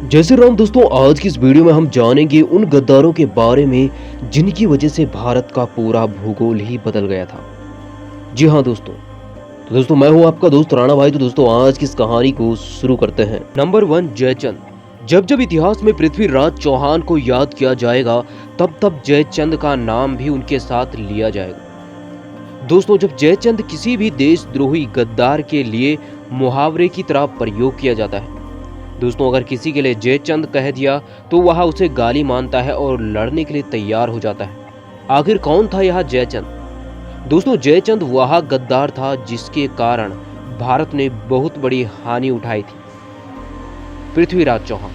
जैसे राम दोस्तों, आज की इस वीडियो में हम जानेंगे उन गद्दारों के बारे में जिनकी वजह से भारत का पूरा भूगोल ही बदल गया था। जी हाँ दोस्तों, तो दोस्तों मैं हूँ आपका दोस्त राणा भाई। तो दोस्तों आज की इस कहानी को शुरू करते हैं। नंबर 1, जयचंद। जब जब इतिहास में पृथ्वीराज चौहान को याद किया जाएगा, तब तब जयचंद का नाम भी उनके साथ लिया जाएगा। दोस्तों, जब जयचंद किसी भी देशद्रोही गद्दार के लिए मुहावरे की तरह प्रयोग किया जाता है। दोस्तों, अगर किसी के लिए जयचंद कह दिया तो वह उसे गाली मानता है और लड़ने के लिए तैयार हो जाता है। आखिर कौन था यह जयचंद? दोस्तों, जयचंद वह गद्दार था जिसके कारण भारत ने बहुत बड़ी हानि उठाई थी। पृथ्वीराज चौहान।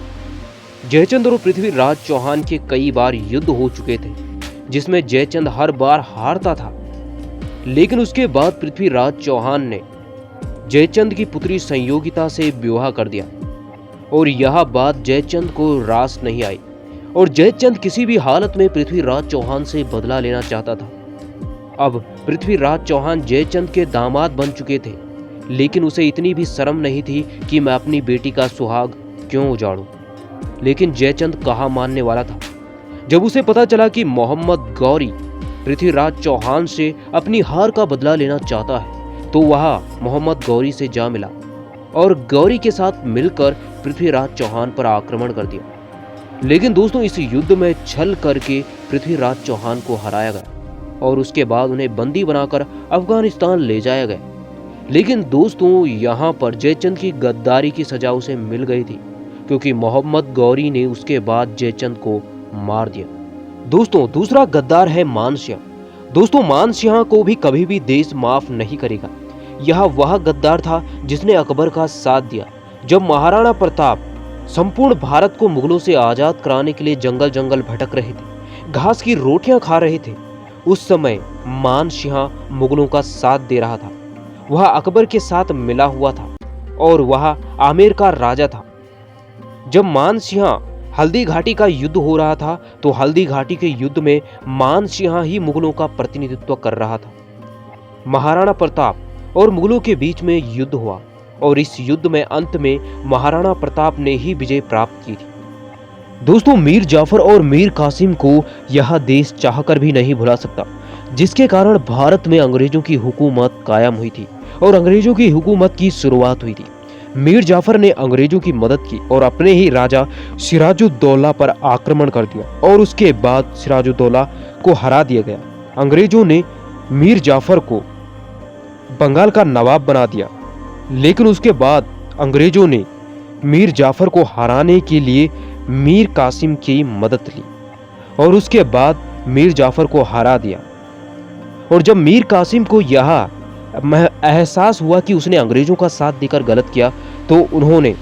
जयचंद और पृथ्वीराज चौहान के कई बार युद्ध हो चुके थे, जिसमें जयचंद हर बार हारता था। लेकिन उसके बाद पृथ्वीराज चौहान ने जयचंद की पुत्री संयोगिता से विवाह कर दिया और यह बात जयचंद को रास नहीं आई और जयचंद किसी भी हालत में पृथ्वीराज चौहान से बदला लेना चाहता था। अब पृथ्वीराज चौहान जयचंद के दामाद बन चुके थे, लेकिन उसे इतनी भी शर्म नहीं थी कि मैं अपनी बेटी का सुहाग क्यों उजाड़ूं। लेकिन जयचंद कहाँ मानने वाला था। जब उसे पता चला कि मोहम्मद गौरी पृथ्वीराज चौहान से अपनी हार का बदला लेना चाहता है, तो वह मोहम्मद गौरी से जा मिला और गौरी के साथ मिलकर पृथ्वीराज चौहान पर आक्रमण कर दिया। लेकिन दोस्तों, इस युद्ध में छल करके पृथ्वीराज चौहान को हराया गया और उसके बाद उन्हें बंदी बनाकर अफगानिस्तान ले जाया गया। लेकिन दोस्तों, यहाँ पर जयचंद की गद्दारी की सजा उसे मिल गई थी, क्योंकि मोहम्मद गौरी ने उसके बाद जयचंद को मार दिया। दोस्तों, दूसरा गद्दार है मानसिंह। दोस्तों, मानसिंह को भी कभी भी देश माफ नहीं करेगा। यह वह गद्दार था जिसने अकबर का साथ दिया जब महाराणा प्रताप संपूर्ण भारत को मुगलों से आजाद कराने के लिए जंगल जंगल भटक रहे थे, घास की रोटियां खा रहे थे। उस समय मानसिंह मुगलों का साथ दे रहा था। वह अकबर के साथ मिला हुआ था और वह आमेर का राजा था। जब मानसिंह हल्दी घाटी का युद्ध हो रहा था, तो हल्दी घाटी के युद्ध में मानसिंह ही मुगलों का प्रतिनिधित्व कर रहा था। महाराणा प्रताप और मुगलों के बीच में युद्ध हुआ और इस युद्ध में अंत में महाराणा प्रताप ने ही विजय प्राप्त की थी। दोस्तों, मीर जाफर और मीर कासिम को यह देश चाहकर भी नहीं भुला सकता, जिसके कारण भारत में अंग्रेजों की हुकूमत कायम हुई थी और अंग्रेजों की हुकूमत की शुरुआत हुई थी। मीर जाफर ने अंग्रेजों की मदद की और अपने ही राजा सिराजुद्दौला पर आक्रमण कर दिया और उसके बाद सिराजुद्दौला को हरा दिया गया। अंग्रेजों ने मीर जाफर को बंगाल का नवाब बना दिया, लेकिन उसके बाद अंग्रेजों ने मीर जाफर को हराने के लिए मीर कासिम की मदद ली और उसके बाद मीर जाफर को हरा दिया। और जब मीर कासिम को यह एहसास हुआ कि उसने अंग्रेजों का साथ देकर गलत किया, तो उन्होंने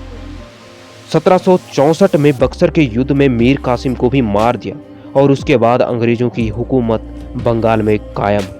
1764 में बक्सर के युद्ध में मीर कासिम को भी मार दिया और उसके बाद अंग्रेजों की हुकूमत बंगाल में कायम।